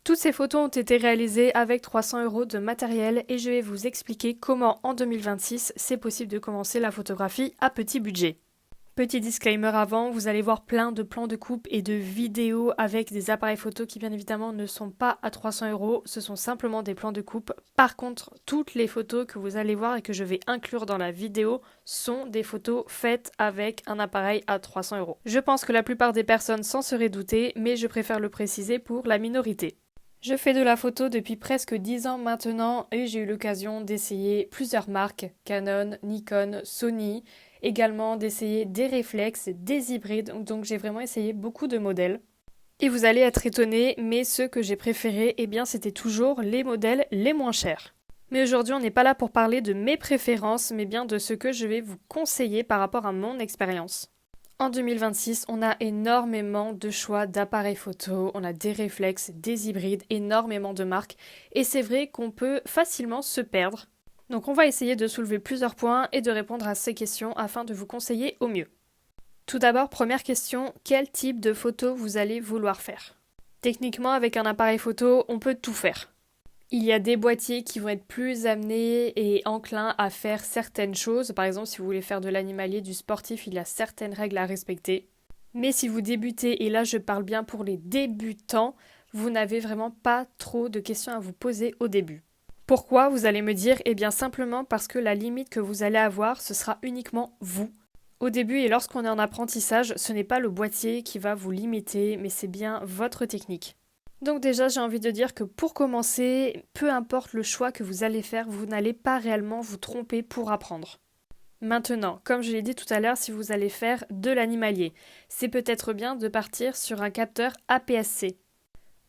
Toutes ces photos ont été réalisées avec 300 € de matériel et je vais vous expliquer comment en 2026 c'est possible de commencer la photographie à petit budget. Petit disclaimer avant, vous allez voir plein de plans de coupe et de vidéos avec des appareils photo qui bien évidemment ne sont pas à 300 €, ce sont simplement des plans de coupe. Par contre, toutes les photos que vous allez voir et que je vais inclure dans la vidéo sont des photos faites avec un appareil à 300 €. Je pense que la plupart des personnes s'en seraient doutées, mais je préfère le préciser pour la minorité. Je fais de la photo depuis presque 10 ans maintenant et j'ai eu l'occasion d'essayer plusieurs marques, Canon, Nikon, Sony, également d'essayer des réflexes, des hybrides, donc j'ai vraiment essayé beaucoup de modèles. Et vous allez être étonnés, mais ceux que j'ai préférés, eh bien c'était toujours les modèles les moins chers. Mais aujourd'hui on n'est pas là pour parler de mes préférences, mais bien de ce que je vais vous conseiller par rapport à mon expérience. En 2026, on a énormément de choix d'appareils photo, on a des réflexes, des hybrides, énormément de marques, et c'est vrai qu'on peut facilement se perdre. Donc on va essayer de soulever plusieurs points et de répondre à ces questions afin de vous conseiller au mieux. Tout d'abord, première question, quel type de photo vous allez vouloir faire? Techniquement, avec un appareil photo, on peut tout faire. Il y a des boîtiers qui vont être plus amenés et enclins à faire certaines choses. Par exemple, si vous voulez faire de l'animalier, du sportif, il y a certaines règles à respecter. Mais si vous débutez, et là je parle bien pour les débutants, vous n'avez vraiment pas trop de questions à vous poser au début. Pourquoi, vous allez me dire? Eh bien simplement parce que la limite que vous allez avoir, ce sera uniquement vous. Au début et lorsqu'on est en apprentissage, ce n'est pas le boîtier qui va vous limiter, mais c'est bien votre technique. Donc déjà, j'ai envie de dire que pour commencer, peu importe le choix que vous allez faire, vous n'allez pas réellement vous tromper pour apprendre. Maintenant, comme je l'ai dit tout à l'heure, si vous allez faire de l'animalier, c'est peut-être bien de partir sur un capteur APS-C.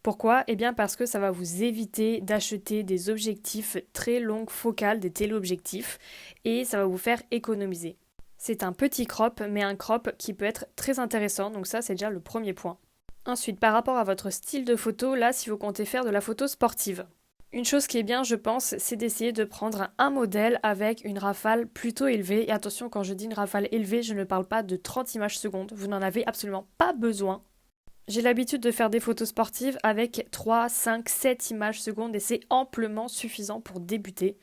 Pourquoi? Eh bien parce que ça va vous éviter d'acheter des objectifs très longues focales, des téléobjectifs, et ça va vous faire économiser. C'est un petit crop, mais un crop qui peut être très intéressant, donc ça c'est déjà le premier point. Ensuite, par rapport à votre style de photo, là, si vous comptez faire de la photo sportive. Une chose qui est bien, je pense, c'est d'essayer de prendre un modèle avec une rafale plutôt élevée. Et attention, quand je dis une rafale élevée, je ne parle pas de 30 images secondes. Vous n'en avez absolument pas besoin. J'ai l'habitude de faire des photos sportives avec 3, 5, 7 images secondes et c'est amplement suffisant pour débuter.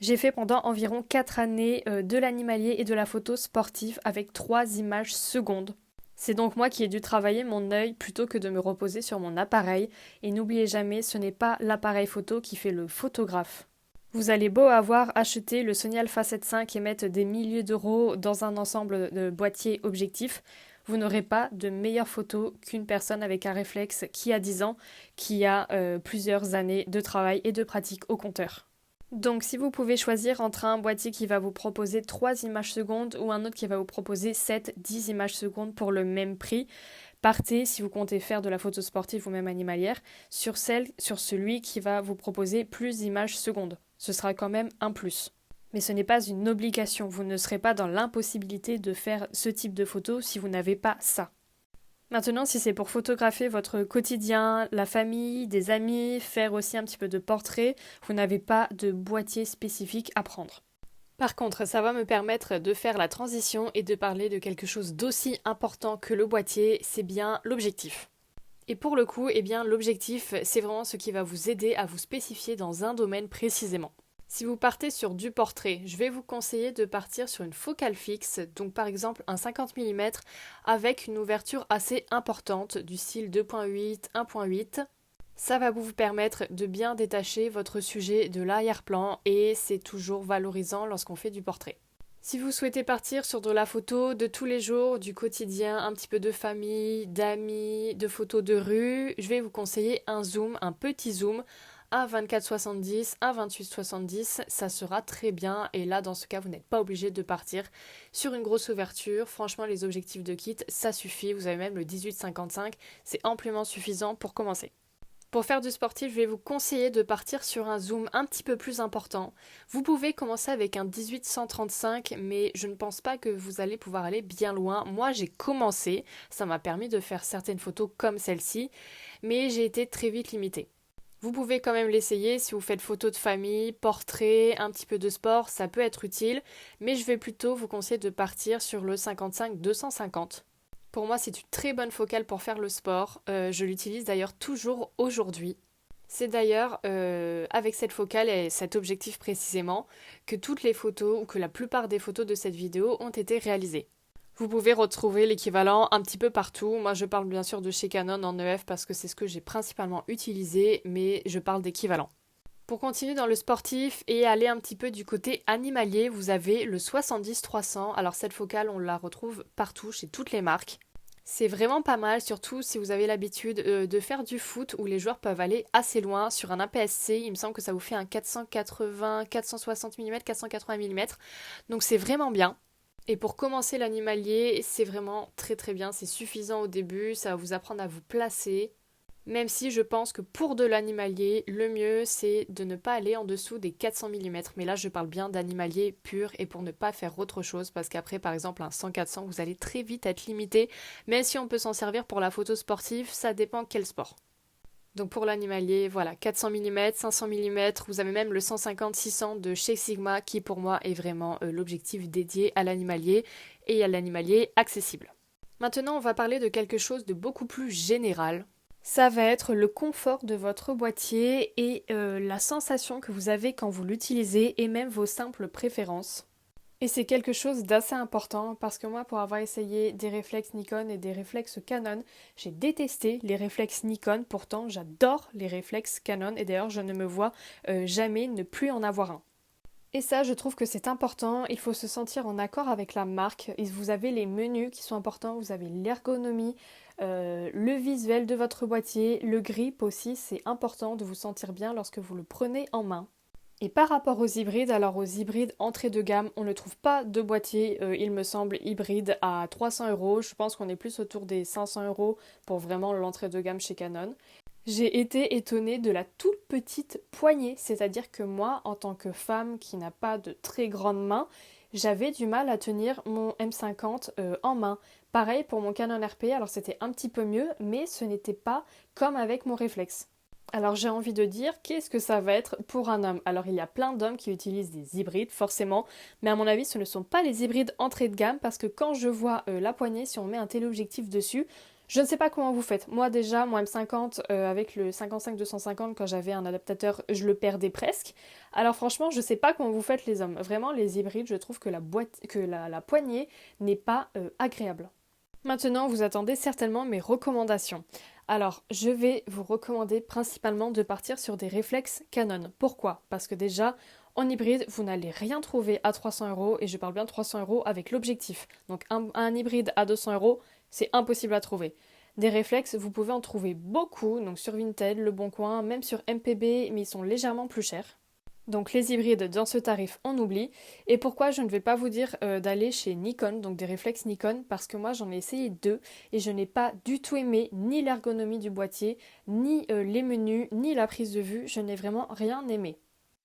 J'ai fait pendant environ 4 années de l'animalier et de la photo sportive avec 3 images secondes. C'est donc moi qui ai dû travailler mon œil plutôt que de me reposer sur mon appareil. Et n'oubliez jamais, ce n'est pas l'appareil photo qui fait le photographe. Vous allez beau avoir acheté le Sony Alpha 7 V et mettre des milliers d'euros dans un ensemble de boîtiers objectifs, vous n'aurez pas de meilleures photos qu'une personne avec un réflexe qui a 10 ans, qui a plusieurs années de travail et de pratique au compteur. Donc si vous pouvez choisir entre un boîtier qui va vous proposer 3 images secondes ou un autre qui va vous proposer 7, 10 images secondes pour le même prix, partez, si vous comptez faire de la photo sportive ou même animalière, sur celui qui va vous proposer plus d'images secondes. Ce sera quand même un plus. Mais ce n'est pas une obligation, vous ne serez pas dans l'impossibilité de faire ce type de photo si vous n'avez pas ça. Maintenant, si c'est pour photographier votre quotidien, la famille, des amis, faire aussi un petit peu de portrait, vous n'avez pas de boîtier spécifique à prendre. Par contre, ça va me permettre de faire la transition et de parler de quelque chose d'aussi important que le boîtier, c'est bien l'objectif. Et pour le coup, eh bien l'objectif, c'est vraiment ce qui va vous aider à vous spécifier dans un domaine précisément. Si vous partez sur du portrait, je vais vous conseiller de partir sur une focale fixe, donc par exemple un 50 mm avec une ouverture assez importante du style 2.8, 1.8. Ça va vous permettre de bien détacher votre sujet de l'arrière-plan et c'est toujours valorisant lorsqu'on fait du portrait. Si vous souhaitez partir sur de la photo de tous les jours, du quotidien, un petit peu de famille, d'amis, de photos de rue, je vais vous conseiller un zoom, un petit zoom à 24-70, à 28-70, ça sera très bien et là dans ce cas vous n'êtes pas obligé de partir sur une grosse ouverture, franchement les objectifs de kit ça suffit, vous avez même le 18-55, c'est amplement suffisant pour commencer. Pour faire du sportif, je vais vous conseiller de partir sur un zoom un petit peu plus important. Vous pouvez commencer avec un 18-135, mais je ne pense pas que vous allez pouvoir aller bien loin. Moi, j'ai commencé, ça m'a permis de faire certaines photos comme celle-ci, mais j'ai été très vite limitée. Vous pouvez quand même l'essayer si vous faites photos de famille, portraits, un petit peu de sport, ça peut être utile, mais je vais plutôt vous conseiller de partir sur le 55-250. Pour moi, c'est une très bonne focale pour faire le sport. Je l'utilise d'ailleurs toujours aujourd'hui. C'est d'ailleurs avec cette focale et cet objectif précisément que toutes les photos ou que la plupart des photos de cette vidéo ont été réalisées. Vous pouvez retrouver l'équivalent un petit peu partout. Moi je parle bien sûr de chez Canon en EF parce que c'est ce que j'ai principalement utilisé, mais je parle d'équivalent. Pour continuer dans le sportif et aller un petit peu du côté animalier, vous avez le 70-300. Alors cette focale, on la retrouve partout, chez toutes les marques. C'est vraiment pas mal, surtout si vous avez l'habitude de faire du foot où les joueurs peuvent aller assez loin. Sur un APS-C, il me semble que ça vous fait un 480, 460 mm, 480 mm. Donc c'est vraiment bien. Et pour commencer l'animalier, c'est vraiment très très bien. C'est suffisant au début, ça va vous apprendre à vous placer. Même si je pense que pour de l'animalier, le mieux c'est de ne pas aller en dessous des 400 mm. Mais là je parle bien d'animalier pur et pour ne pas faire autre chose parce qu'après par exemple un 100-400 vous allez très vite être limité. Mais si on peut s'en servir pour la photo sportive, ça dépend quel sport. Donc pour l'animalier, voilà, 400 mm, 500 mm, vous avez même le 150-600 de chez Sigma qui pour moi est vraiment l'objectif dédié à l'animalier et à l'animalier accessible. Maintenant on va parler de quelque chose de beaucoup plus général. Ça va être le confort de votre boîtier et la sensation que vous avez quand vous l'utilisez et même vos simples préférences. Et c'est quelque chose d'assez important parce que moi, pour avoir essayé des réflexes Nikon et des réflexes Canon, j'ai détesté les réflexes Nikon. Pourtant, j'adore les réflexes Canon et d'ailleurs, je ne me vois jamais ne plus en avoir un. Et ça, je trouve que c'est important, il faut se sentir en accord avec la marque. Et vous avez les menus qui sont importants, vous avez l'ergonomie, le visuel de votre boîtier, le grip aussi, c'est important de vous sentir bien lorsque vous le prenez en main. Et par rapport aux hybrides, alors aux hybrides entrée de gamme, on ne trouve pas de boîtier, il me semble, hybride à 300 €. Je pense qu'on est plus autour des 500 € pour vraiment l'entrée de gamme chez Canon. J'ai été étonnée de la toute petite poignée, c'est-à-dire que moi, en tant que femme qui n'a pas de très grandes mains, j'avais du mal à tenir mon M50 en main. Pareil pour mon Canon RP, alors c'était un petit peu mieux, mais ce n'était pas comme avec mon réflexe. Alors j'ai envie de dire, qu'est-ce que ça va être pour un homme? Alors il y a plein d'hommes qui utilisent des hybrides, forcément, mais à mon avis ce ne sont pas les hybrides entrée de gamme, parce que quand je vois la poignée, si on met un téléobjectif dessus, je ne sais pas comment vous faites. Moi déjà, mon M50 avec le 55-250, quand j'avais un adaptateur, je le perdais presque. Alors franchement, je ne sais pas comment vous faites les hommes. Vraiment, les hybrides, je trouve que la poignée n'est pas agréable. Maintenant, vous attendez certainement mes recommandations. Alors, je vais vous recommander principalement de partir sur des réflexes Canon. Pourquoi? Parce que déjà, en hybride, vous n'allez rien trouver à 300 € et je parle bien de 300 € avec l'objectif. Donc un hybride à 200 €, c'est impossible à trouver. Des réflexes, vous pouvez en trouver beaucoup, donc sur Vinted, Le Bon Coin, même sur MPB, mais ils sont légèrement plus chers. Donc les hybrides dans ce tarif on oublie. Et pourquoi je ne vais pas vous dire d'aller chez Nikon, donc des réflexes Nikon, parce que moi j'en ai essayé deux et je n'ai pas du tout aimé ni l'ergonomie du boîtier, ni les menus, ni la prise de vue, je n'ai vraiment rien aimé.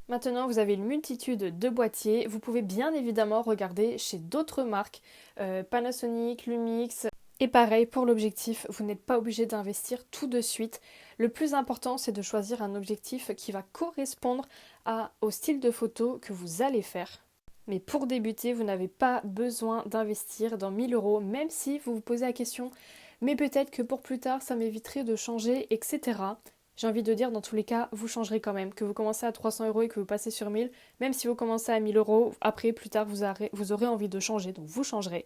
Maintenant vous avez une multitude de boîtiers, vous pouvez bien évidemment regarder chez d'autres marques, Panasonic, Lumix. Et pareil pour l'objectif, vous n'êtes pas obligé d'investir tout de suite. Le plus important, c'est de choisir un objectif qui va correspondre au style de photo que vous allez faire. Mais pour débuter, vous n'avez pas besoin d'investir dans 1000 €, même si vous vous posez la question, mais peut-être que pour plus tard, ça m'éviterait de changer, etc. J'ai envie de dire, dans tous les cas, vous changerez quand même. Que vous commencez à 300 € et que vous passez sur 1000, même si vous commencez à 1000 €, après, plus tard, vous aurez envie de changer, donc vous changerez.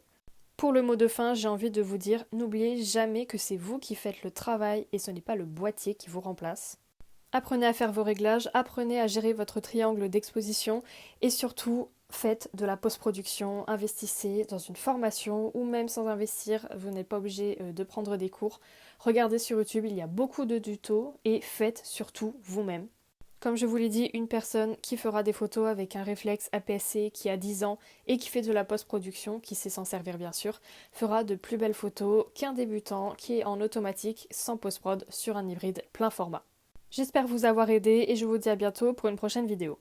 Pour le mot de fin, j'ai envie de vous dire, n'oubliez jamais que c'est vous qui faites le travail et ce n'est pas le boîtier qui vous remplace. Apprenez à faire vos réglages, apprenez à gérer votre triangle d'exposition et surtout, faites de la post-production, investissez dans une formation ou même sans investir, vous n'êtes pas obligé de prendre des cours. Regardez sur YouTube, il y a beaucoup de tutos et faites surtout vous-même. Comme je vous l'ai dit, une personne qui fera des photos avec un réflexe APS-C qui a 10 ans et qui fait de la post-production, qui sait s'en servir bien sûr, fera de plus belles photos qu'un débutant qui est en automatique sans post-prod sur un hybride plein format. J'espère vous avoir aidé et je vous dis à bientôt pour une prochaine vidéo.